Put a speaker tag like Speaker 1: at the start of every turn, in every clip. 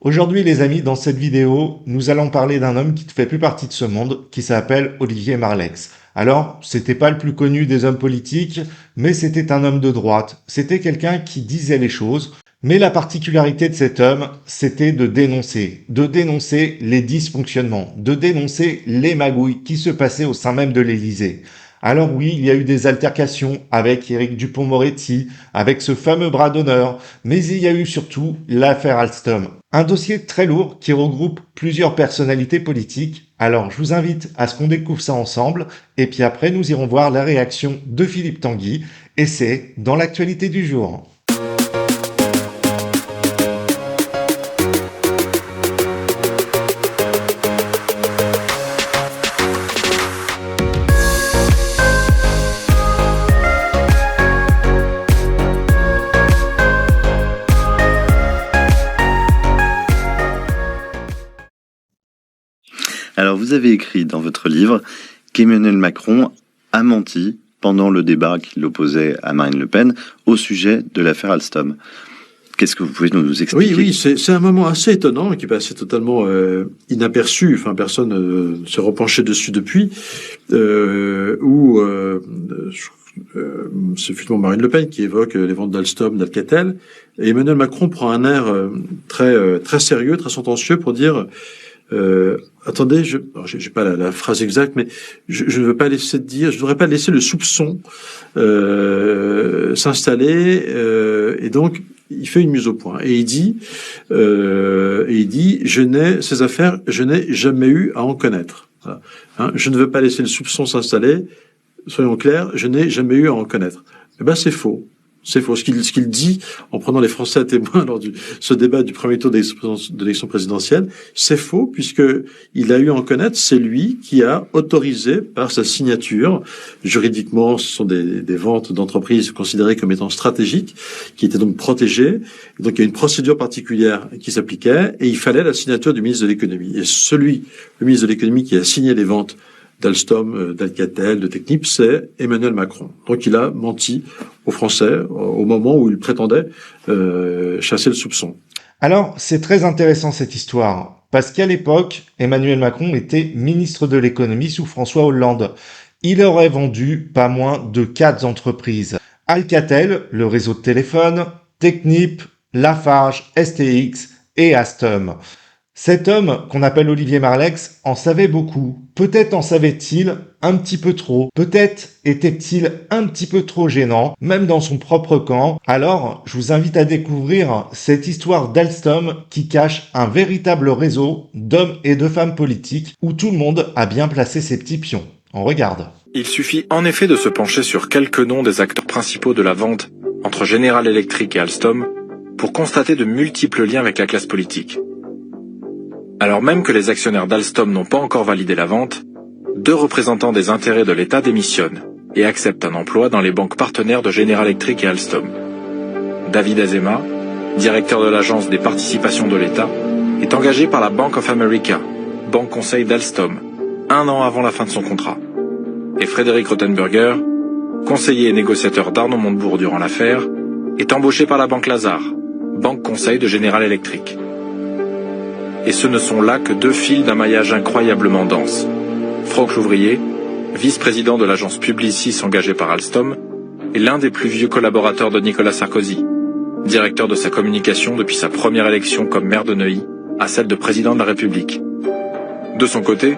Speaker 1: Aujourd'hui, les amis, dans cette vidéo, nous allons parler d'un homme qui ne fait plus partie de ce monde, qui s'appelle Olivier Marleix. Alors, c'était pas le plus connu des hommes politiques, mais c'était un homme de droite. C'était quelqu'un qui disait les choses. Mais la particularité de cet homme, c'était de dénoncer les dysfonctionnements, de dénoncer les magouilles qui se passaient au sein même de l'Élysée. Alors oui, il y a eu des altercations avec Éric Dupond-Moretti, avec ce fameux bras d'honneur, mais il y a eu surtout l'affaire Alstom. Un dossier très lourd qui regroupe plusieurs personnalités politiques. Alors je vous invite à ce qu'on découvre ça ensemble, et puis après nous irons voir la réaction de Philippe Tanguy, et c'est dans l'actualité du jour.
Speaker 2: Alors, vous avez écrit dans votre livre qu'Emmanuel Macron a menti pendant le débat qui l'opposait à Marine Le Pen au sujet de l'affaire Alstom. Qu'est-ce que vous pouvez nous expliquer ?
Speaker 3: Oui, c'est un moment assez étonnant qui passait totalement inaperçu. Enfin, personne ne s'est repenché dessus depuis. C'est finalement Marine Le Pen qui évoque les ventes d'Alstom, d'Alcatel, et Emmanuel Macron prend un air très sérieux, très sentencieux pour dire attendez, j'ai pas la phrase exacte, mais je ne veux pas laisser je voudrais pas laisser le soupçon s'installer, et donc il fait une mise au point et il dit ces affaires, je n'ai jamais eu à en connaître. Voilà. Je ne veux pas laisser le soupçon s'installer. Soyons clairs, je n'ai jamais eu à en connaître. Eh ben c'est faux. C'est faux. Ce qu'il dit en prenant les Français à témoin lors ce débat du premier tour de l'élection présidentielle, c'est faux puisque il a eu à en connaître. C'est lui qui a autorisé par sa signature. Juridiquement, ce sont des ventes d'entreprises considérées comme étant stratégiques, qui étaient donc protégées. Donc il y a une procédure particulière qui s'appliquait et il fallait la signature du ministre de l'économie. Et le ministre de l'économie qui a signé les ventes d'Alstom, d'Alcatel, de Technip, c'est Emmanuel Macron. Donc il a menti aux Français au moment où il prétendait chasser le soupçon.
Speaker 1: Alors, c'est très intéressant cette histoire, parce qu'à l'époque, Emmanuel Macron était ministre de l'économie sous François Hollande. Il aurait vendu pas moins de 4 entreprises. Alcatel, le réseau de téléphone, Technip, Lafarge, STX et Alstom. Cet homme, qu'on appelle Olivier Marleix, en savait beaucoup. Peut-être en savait-il un petit peu trop. Peut-être était-il un petit peu trop gênant, même dans son propre camp. Alors, je vous invite à découvrir cette histoire d'Alstom qui cache un véritable réseau d'hommes et de femmes politiques où tout le monde a bien placé ses petits pions. On regarde.
Speaker 4: Il suffit en effet de se pencher sur quelques noms des acteurs principaux de la vente entre General Electric et Alstom pour constater de multiples liens avec la classe politique. Alors même que les actionnaires d'Alstom n'ont pas encore validé la vente, 2 représentants des intérêts de l'État démissionnent et acceptent un emploi dans les banques partenaires de General Electric et Alstom. David Azema, directeur de l'agence des participations de l'État, est engagé par la Bank of America, banque conseil d'Alstom, 1 an avant la fin de son contrat. Et Frédéric Rothenberger, conseiller et négociateur d'Arnaud Montebourg durant l'affaire, est embauché par la Banque Lazare, banque conseil de General Electric. Et ce ne sont là que 2 fils d'un maillage incroyablement dense. Franck Louvrier, vice-président de l'agence Publicis engagée par Alstom, est l'un des plus vieux collaborateurs de Nicolas Sarkozy, directeur de sa communication depuis sa première élection comme maire de Neuilly à celle de président de la République. De son côté,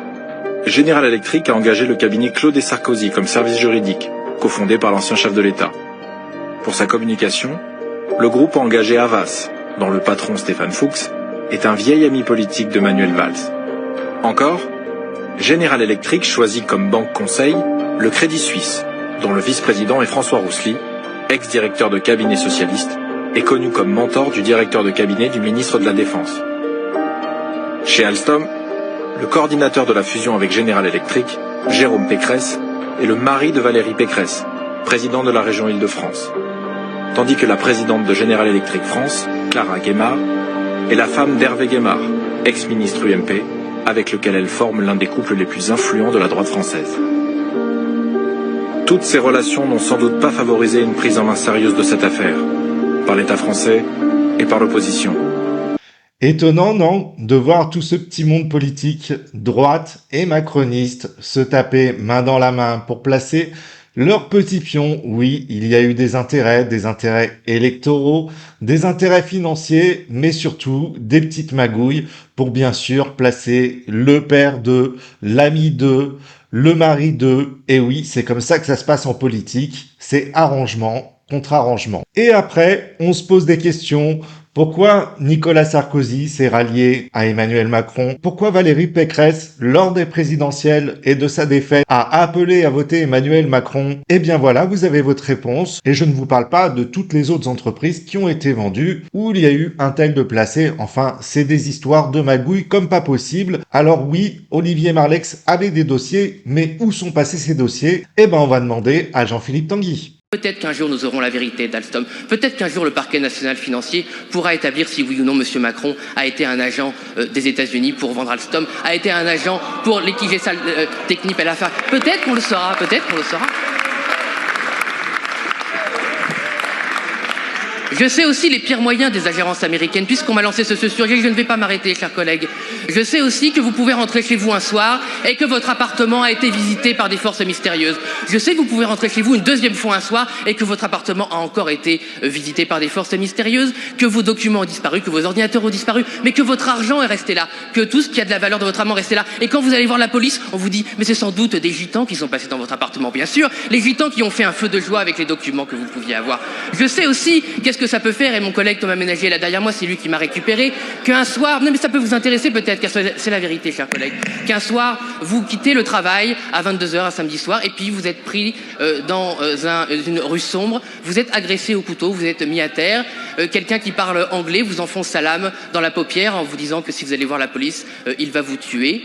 Speaker 4: General Electric a engagé le cabinet Claude et Sarkozy comme service juridique, cofondé par l'ancien chef de l'État. Pour sa communication, le groupe a engagé Havas, dont le patron Stéphane Fuchs est un vieil ami politique de Manuel Valls. Encore, General Electric choisit comme banque conseil le Crédit Suisse, dont le vice-président est François Roussely, ex-directeur de cabinet socialiste et connu comme mentor du directeur de cabinet du ministre de la Défense. Chez Alstom, le coordinateur de la fusion avec General Electric, Jérôme Pécresse, est le mari de Valérie Pécresse, président de la région Île-de-France. Tandis que la présidente de General Electric France, Clara Guémard, est la femme d'Hervé Guémard, ex-ministre UMP, avec lequel elle forme l'un des couples les plus influents de la droite française. Toutes ces relations n'ont sans doute pas favorisé une prise en main sérieuse de cette affaire, par l'État français et par l'opposition.
Speaker 1: Étonnant, non, de voir tout ce petit monde politique, droite et macroniste, se taper main dans la main pour placer leurs petits pions. Oui, il y a eu des intérêts électoraux, des intérêts financiers, mais surtout des petites magouilles pour bien sûr placer le père de, l'ami de, le mari de. Et oui, c'est comme ça que ça se passe en politique, c'est arrangement contre arrangement. Et après, on se pose des questions. Pourquoi Nicolas Sarkozy s'est rallié à Emmanuel Macron? Pourquoi Valérie Pécresse, lors des présidentielles et de sa défaite, a appelé à voter Emmanuel Macron? Eh bien voilà, vous avez votre réponse. Et je ne vous parle pas de toutes les autres entreprises qui ont été vendues, où il y a eu un tel de placé. Enfin, c'est des histoires de magouilles comme pas possible. Alors oui, Olivier Marleix avait des dossiers, mais où sont passés ces dossiers? Eh ben on va demander à Jean-Philippe Tanguy.
Speaker 5: Peut-être qu'un jour nous aurons la vérité d'Alstom. Peut-être qu'un jour le parquet national financier pourra établir si oui ou non M. Macron a été un agent des États-Unis pour vendre Alstom, a été un agent pour liquider Technip El Affac. Peut-être qu'on le saura, peut-être qu'on le saura. Je sais aussi les pires moyens des ingérences américaines, puisqu'on m'a lancé ce sujet, je ne vais pas m'arrêter, chers collègues. Je sais aussi que vous pouvez rentrer chez vous un soir et que votre appartement a été visité par des forces mystérieuses. Je sais que vous pouvez rentrer chez vous une deuxième fois un soir et que votre appartement a encore été visité par des forces mystérieuses, que vos documents ont disparu, que vos ordinateurs ont disparu, mais que votre argent est resté là, que tout ce qui a de la valeur de votre argent est resté là. Et quand vous allez voir la police, on vous dit, mais c'est sans doute des gitans qui sont passés dans votre appartement, bien sûr, les gitans qui ont fait un feu de joie avec les documents que vous pouviez avoir. Je sais aussi qu'est-ce que ça peut faire, et mon collègue Thomas Ménager là derrière moi, c'est lui qui m'a récupéré, qu'un soir, non mais ça peut vous intéresser peut-être, car c'est la vérité, chers collègues, qu'un soir, vous quittez le travail à 22h un samedi soir, et puis vous êtes pris dans une rue sombre, vous êtes agressé au couteau, vous êtes mis à terre, quelqu'un qui parle anglais vous enfonce sa lame dans la paupière en vous disant que si vous allez voir la police, il va vous tuer.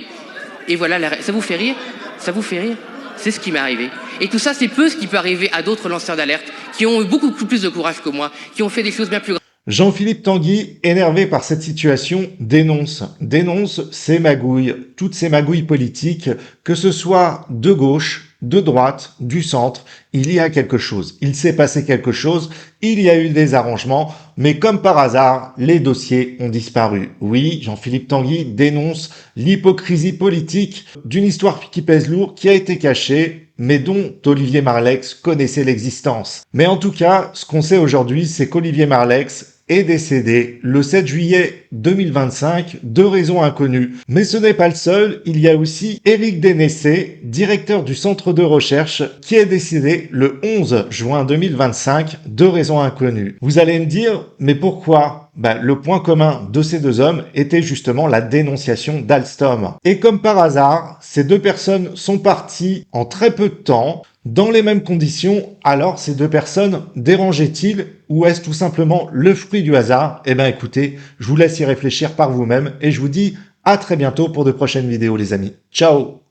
Speaker 5: Et voilà, ça vous fait rire? Ça vous fait rire? C'est ce qui m'est arrivé. Et tout ça, c'est peu ce qui peut arriver à d'autres lanceurs d'alerte qui ont eu beaucoup plus de courage que moi, qui ont fait des choses bien plus grandes.
Speaker 1: Jean-Philippe Tanguy, énervé par cette situation, dénonce ces magouilles, toutes ces magouilles politiques, que ce soit de gauche, de droite, du centre, il y a quelque chose. Il s'est passé quelque chose, il y a eu des arrangements, mais comme par hasard, les dossiers ont disparu. Oui, Jean-Philippe Tanguy dénonce l'hypocrisie politique d'une histoire qui pèse lourd, qui a été cachée, mais dont Olivier Marleix connaissait l'existence. Mais en tout cas, ce qu'on sait aujourd'hui, c'est qu'Olivier Marleix est décédé le 7 juillet 2025 de raisons inconnues. Mais ce n'est pas le seul, il y a aussi Éric Dénessé, directeur du centre de recherche, qui est décédé le 11 juin 2025 de raisons inconnues. Vous allez me dire, mais pourquoi? Le point commun de ces deux hommes était justement la dénonciation d'Alstom. Et comme par hasard, ces deux personnes sont parties en très peu de temps, dans les mêmes conditions. Alors ces deux personnes dérangeaient-ils ou est-ce tout simplement le fruit du hasard? Eh bien écoutez, je vous laisse y réfléchir par vous-même et je vous dis à très bientôt pour de prochaines vidéos les amis. Ciao!